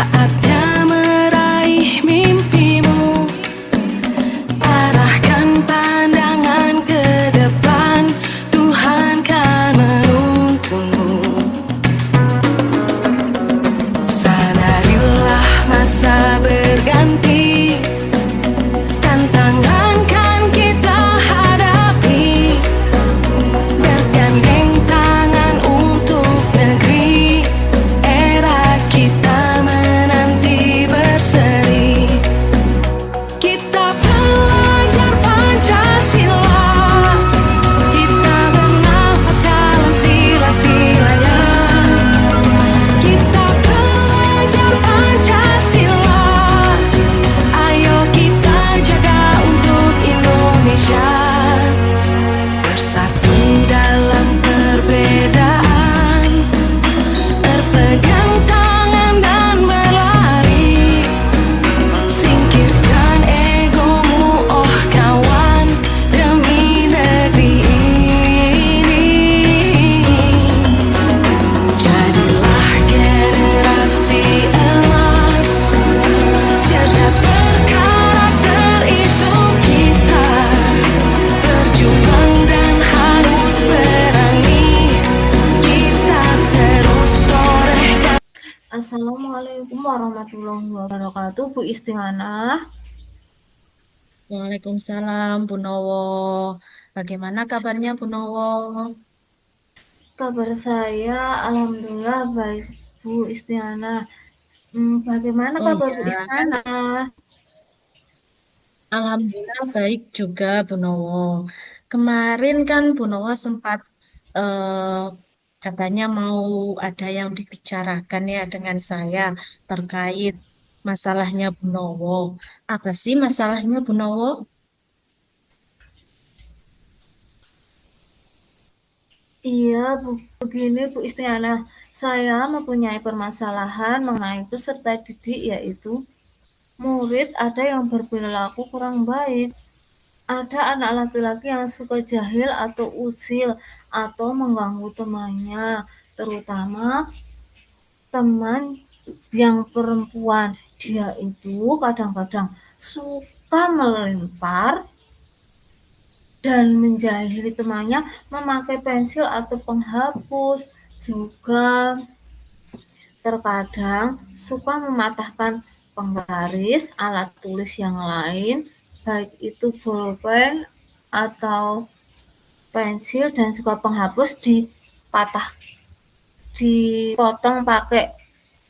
saatnya meraih mimpimu. Arahkan pandangan ke depan, Tuhan kan menuntunmu. Sadarilah masa berganti, tantangan kan kita hadapi. Bergandeng tangan untuk negeri, era kita menanti berseri. Kita pelajar Pancasila, kita bernafas dalam sila-silanya. Kita pelajar Pancasila, ayo kita jaga untuk Indonesia. Bersatu dalam perbedaan, berpegang tangan dan berlari. Singkirkan egomu, oh kawan, demi negeri ini. Jadilah generasi emas, cerdas berkarakter itu kita. Berjuang dan harus berani, kita terus torehkan. Assalamualaikum warahmatullahi wabarakatuh, Bu Istighana. Waalaikumsalam, Bu Nowo. Bagaimana kabarnya, Bu Nowo? Kabar saya alhamdulillah baik, Bu Istighana. Bagaimana Oh kabar Bu ya, kan Istighana? alhamdulillah baik juga, Bu Nowo. Kemarin kan Bu Nowo sempat eh, katanya mau ada yang dibicarakan ya dengan saya terkait masalahnya Bu Nowo. Apa sih masalahnya, Bu Nowo? Iya, begini Bu Istighana. Saya mempunyai permasalahan mengenai peserta didik, yaitu murid ada yang berperilaku kurang baik. Ada anak laki-laki yang suka jahil atau usil atau mengganggu temannya, terutama teman yang perempuan. Dia itu kadang-kadang suka melempar dan menjahili temannya memakai pensil atau penghapus. Juga terkadang suka mematahkan penggaris, alat tulis yang lain, baik itu bolpen atau pensil, dan suka penghapus dipotong pakai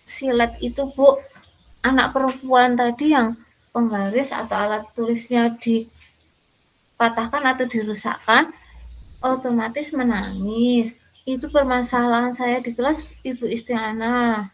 silet itu, Bu. Anak perempuan tadi yang penggaris atau alat tulisnya dipatahkan atau dirusakkan otomatis menangis. Itu permasalahan saya di kelas, Ibu Istighana.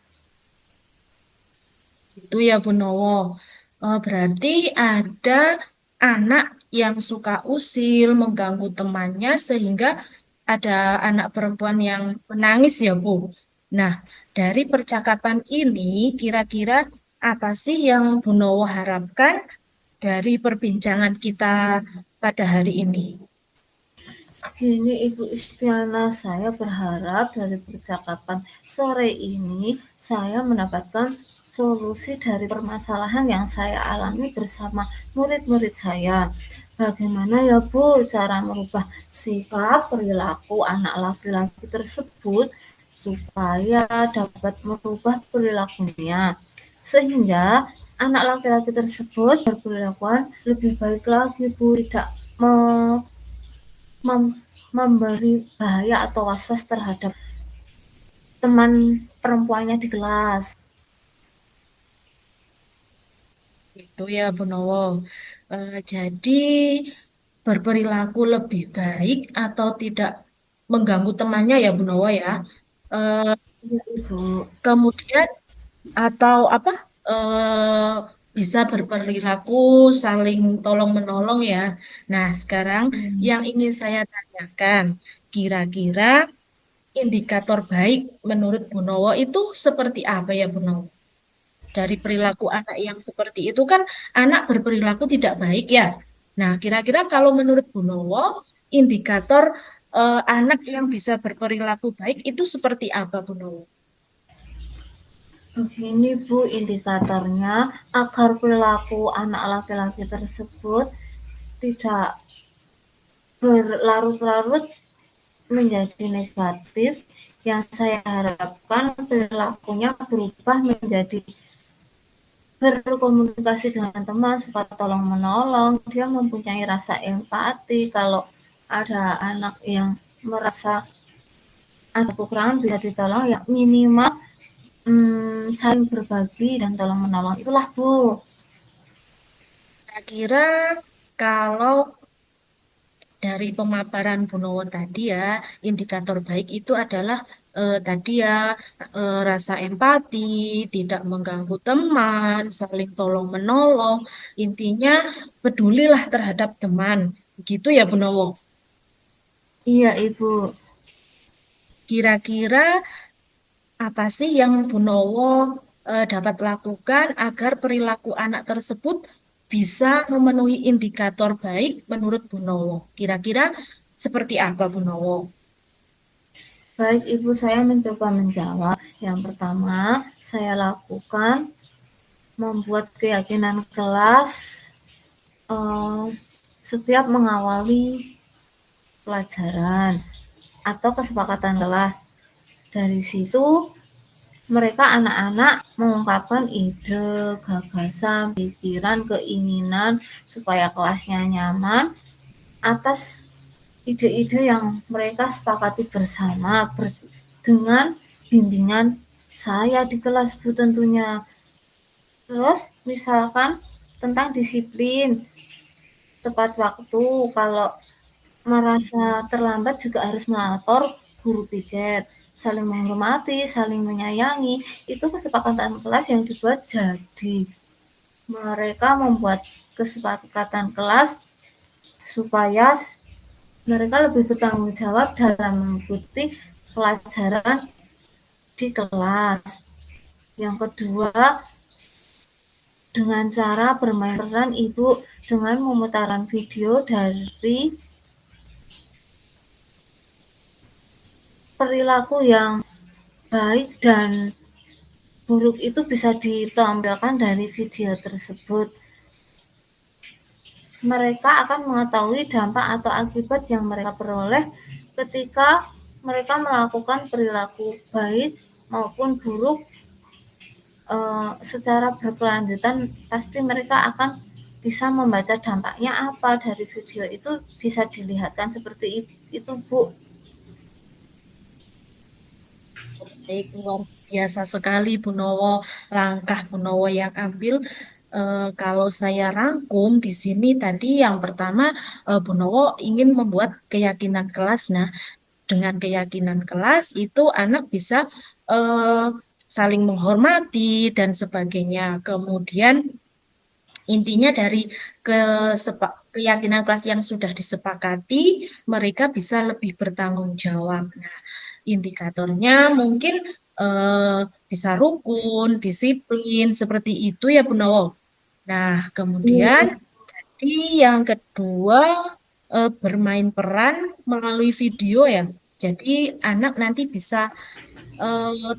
Itu ya, Bu Nowo. Berarti ada anak yang suka usil, mengganggu temannya, sehingga ada anak perempuan yang menangis ya, Bu. Nah, dari percakapan ini, kira-kira apa sih yang Bu Nowo harapkan dari perbincangan kita pada hari ini? Gini Ibu Istiana, saya berharap dari percakapan sore ini saya mendapatkan solusi dari permasalahan yang saya alami bersama murid-murid saya. Bagaimana ya Bu cara merubah sikap perilaku anak laki-laki tersebut supaya dapat merubah perilakunya, sehingga anak laki-laki tersebut berperilakuan lebih baik lagi, Bu, tidak memberi bahaya atau was-was terhadap teman perempuannya di kelas. Itu ya, Bu Nowo. Jadi berperilaku lebih baik atau tidak mengganggu temannya ya, Bu Nowo ya. Eh, Iya, Ibu. Kemudian atau apa bisa berperilaku saling tolong menolong ya. Nah, sekarang yang ingin saya tanyakan, kira-kira indikator baik menurut Bu Nowo itu seperti apa ya, Bu Nowo? Dari perilaku anak yang seperti itu kan anak berperilaku tidak baik ya. Nah, kira-kira kalau menurut Bu Nowo, indikator anak yang bisa berperilaku baik itu seperti apa, Bu Nowo? Begini Bu, indikatornya agar perilaku anak laki-laki tersebut tidak berlarut-larut menjadi negatif, yang saya harapkan perilakunya berubah menjadi berkomunikasi dengan teman, suka tolong menolong, dia mempunyai rasa empati. Kalau ada anak yang merasa ada kekurangan bisa ditolong, ya minimal saling berbagi dan tolong menolong, itulah Bu. Kira-kira kalau dari pemaparan Bu Nowo tadi ya, indikator baik itu adalah tadi ya rasa empati, tidak mengganggu teman, saling tolong menolong, intinya pedulilah terhadap teman, gitu ya Bu Nowo. Iya Ibu. Kira-kira apa sih yang Bu Nowo dapat lakukan agar perilaku anak tersebut bisa memenuhi indikator baik menurut Bu Nowo? Kira-kira seperti apa Bu Nowo? Baik Ibu, saya mencoba menjawab. Yang pertama saya lakukan membuat keyakinan kelas eh, setiap mengawali pelajaran atau kesepakatan kelas. Dari situ mereka anak-anak mengungkapkan ide, gagasan, pikiran, keinginan supaya kelasnya nyaman atas ide-ide yang mereka sepakati bersama dengan bimbingan saya di kelas Bu tentunya. Terus misalkan tentang disiplin, tepat waktu, kalau merasa terlambat juga harus melapor guru piket, saling menghormati, saling menyayangi, itu kesepakatan kelas yang dibuat jadi. Mereka membuat kesepakatan kelas supaya mereka lebih bertanggung jawab dalam mengikuti pelajaran di kelas. Yang kedua, dengan cara bermain peran Ibu dengan memutaran video dari perilaku yang baik dan buruk itu bisa ditampilkan dari video tersebut. Mereka akan mengetahui dampak atau akibat yang mereka peroleh ketika mereka melakukan perilaku baik maupun buruk secara berkelanjutan. Pasti mereka akan bisa membaca dampaknya apa dari video itu, bisa dilihatkan seperti itu Bu. Baik, luar biasa sekali Bu Nowo, langkah Bu Nowo yang ambil. Kalau saya rangkum di sini tadi yang pertama Bu Nowo ingin membuat keyakinan kelas. Nah, dengan keyakinan kelas itu anak bisa eh, saling menghormati dan sebagainya. Kemudian intinya dari keyakinan kelas yang sudah disepakati, mereka bisa lebih bertanggung jawab. Nah, indikatornya mungkin eh, bisa rukun, disiplin, seperti itu ya Bu Nowo. Nah, kemudian Iya, tadi yang kedua bermain peran melalui video ya. Jadi anak nanti bisa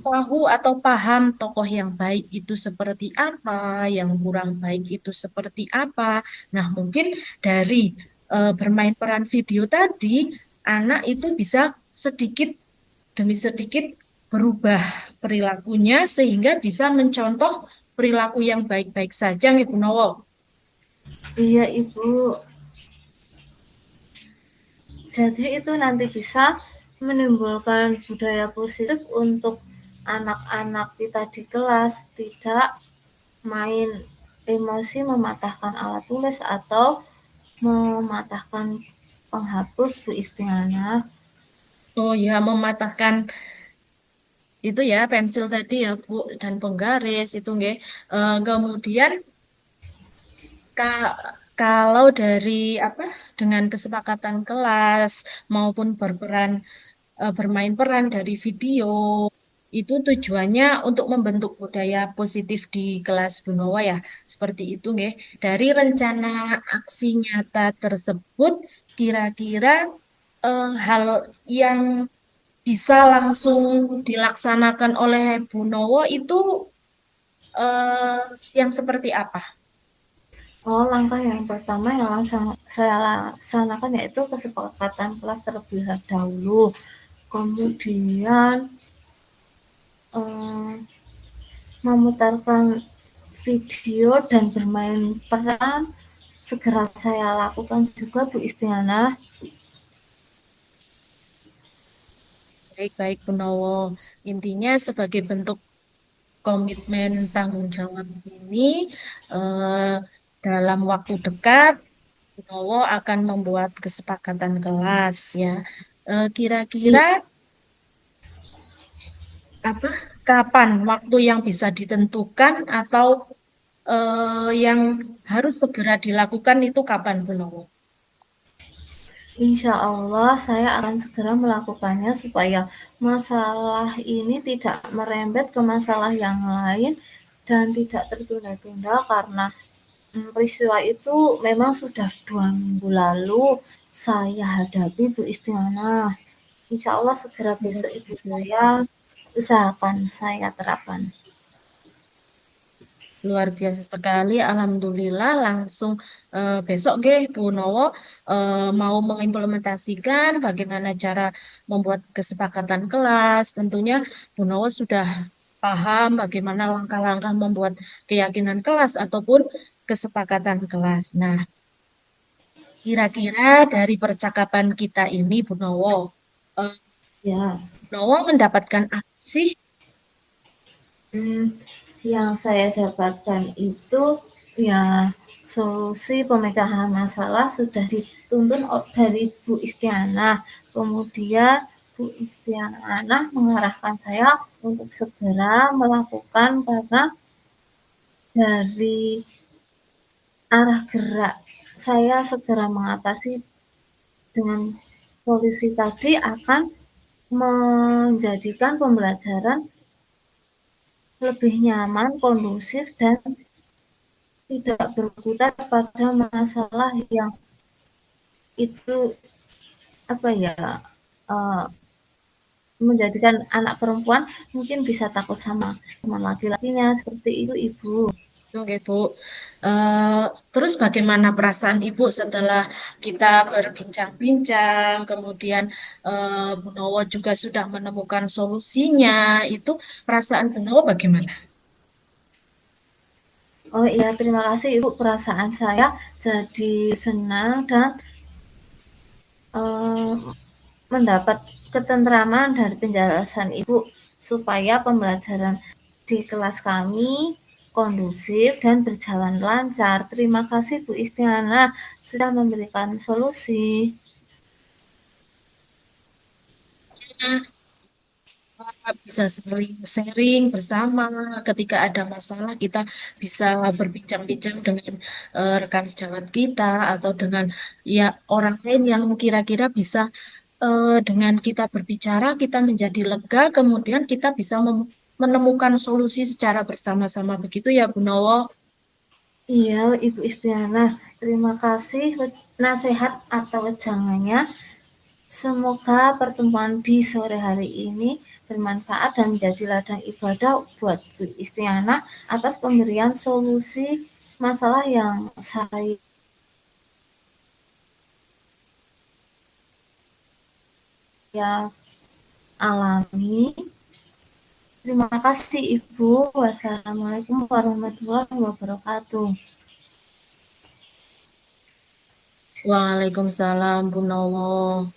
tahu atau paham tokoh yang baik itu seperti apa, yang kurang baik itu seperti apa. Nah, mungkin dari bermain peran video tadi, anak itu bisa sedikit demi sedikit berubah perilakunya sehingga bisa mencontoh perilaku yang baik-baik saja, Ibu Nowo. iya Ibu. Jadi itu nanti bisa menimbulkan budaya positif untuk anak-anak kita di kelas, tidak main emosi mematahkan alat tulis atau mematahkan penghapus Bu istilahnya. Oh ya, mematahkan itu ya pensil tadi ya Bu dan penggaris itu nggih. Kemudian kalau dari apa dengan kesepakatan kelas maupun bermain peran dari video itu tujuannya untuk membentuk budaya positif di kelas Bu Nowa ya. Seperti itu nggih. Dari rencana aksi nyata tersebut kira-kira hal yang bisa langsung dilaksanakan oleh Bu Nowo itu eh, yang seperti apa? Oh, langkah yang pertama yang langsung saya laksanakan yaitu kesepakatan kelas terlebih dahulu. Kemudian eh, memutarkan video dan bermain peran segera saya lakukan juga Bu Istiana. Baik-baik, Bu Nowo. Intinya sebagai bentuk komitmen tanggung jawab ini, eh, dalam waktu dekat, Bu Nowo akan membuat kesepakatan kelas ya. Kira-kira apa? Kapan waktu yang bisa ditentukan atau yang harus segera dilakukan itu kapan, Bu Nowo? Insya Allah saya akan segera melakukannya supaya masalah ini tidak merembet ke masalah yang lain dan tidak tertunda-tunda karena peristiwa itu memang sudah 2 minggu lalu saya hadapi Bu Istiana. Insya Allah segera besok ibu saya usahakan saya terapkan. Luar biasa sekali, Alhamdulillah langsung besok nggih Bu Nowo mau mengimplementasikan bagaimana cara membuat kesepakatan kelas. Tentunya Bu Nowo sudah paham bagaimana langkah-langkah membuat keyakinan kelas ataupun kesepakatan kelas. Nah, kira-kira dari percakapan kita ini, Bu Nowo, eh, Ya, Bu Nowo mendapatkan apa sih? hmm, yang saya dapatkan itu ya solusi pemecahan masalah sudah dituntun dari Bu Istiana. Kemudian Bu Istiana mengarahkan saya untuk segera melakukan karena dari arah gerak saya segera mengatasi dengan solusi tadi akan menjadikan pembelajaran lebih nyaman, kondusif, dan tidak berkutat pada masalah yang itu apa ya uh, menjadikan anak perempuan mungkin bisa takut sama teman laki-lakinya seperti itu ibu. Oke, Bu. Eh, terus bagaimana perasaan Ibu setelah kita berbincang-bincang, kemudian Bu Nowo juga sudah menemukan solusinya, itu perasaan Bu Nowo bagaimana? Oh iya terima kasih ibu perasaan saya jadi senang dan uh, mendapat ketentraman dari penjelasan ibu supaya pembelajaran di kelas kami kondusif dan berjalan lancar. Terima kasih Bu Istiana sudah memberikan solusi. Bisa saling sharing bersama ketika ada masalah kita bisa berbincang-bincang dengan rekan sejawat kita atau dengan ya orang lain yang kira-kira bisa dengan kita berbicara kita menjadi lega kemudian kita bisa menemukan solusi secara bersama-sama begitu ya Bu Nowo. Iya Ibu Istiana, terima kasih nasihat atau jangannya. Semoga pertemuan di sore hari ini bermanfaat dan menjadi ladang ibadah buat Bu Istiana atas pemberian solusi masalah yang saya alami. Terima kasih Ibu. Wassalamualaikum warahmatullahi wabarakatuh. Waalaikumsalam Bu Nowo.